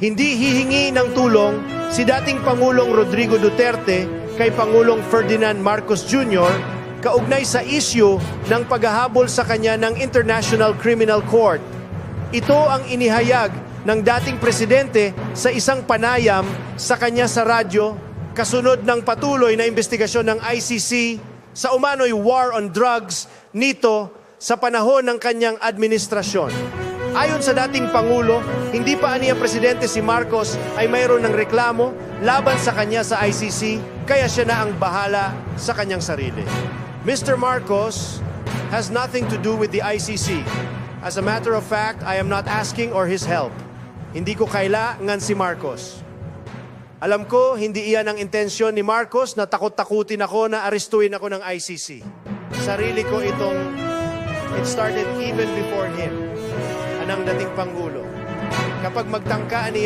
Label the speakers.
Speaker 1: Hindi hihingi ng tulong si dating Pangulong Rodrigo Duterte kay Pangulong Ferdinand Marcos Jr. kaugnay sa issue ng paghahabol sa kanya ng International Criminal Court. Ito ang inihayag ng dating presidente sa isang panayam sa kanya sa radyo kasunod ng patuloy na investigasyon ng ICC sa umano'y war on drugs nito sa panahon ng kanyang administrasyon. Ayon sa dating Pangulo, hindi pa aniya Presidente si Marcos ay mayroon ng reklamo laban sa kanya sa ICC, kaya siya na ang bahala sa kanyang sarili. Mr. Marcos has nothing to do with the ICC. As a matter of fact, I am not asking or his help. Hindi ko kailangan si Marcos. Alam ko, hindi iyan ang intensyon ni Marcos na takot-takutin ako na arestuin ako ng ICC. Sarili ko it started even before him. Anang dating Pangulo. Kapag magtangka niya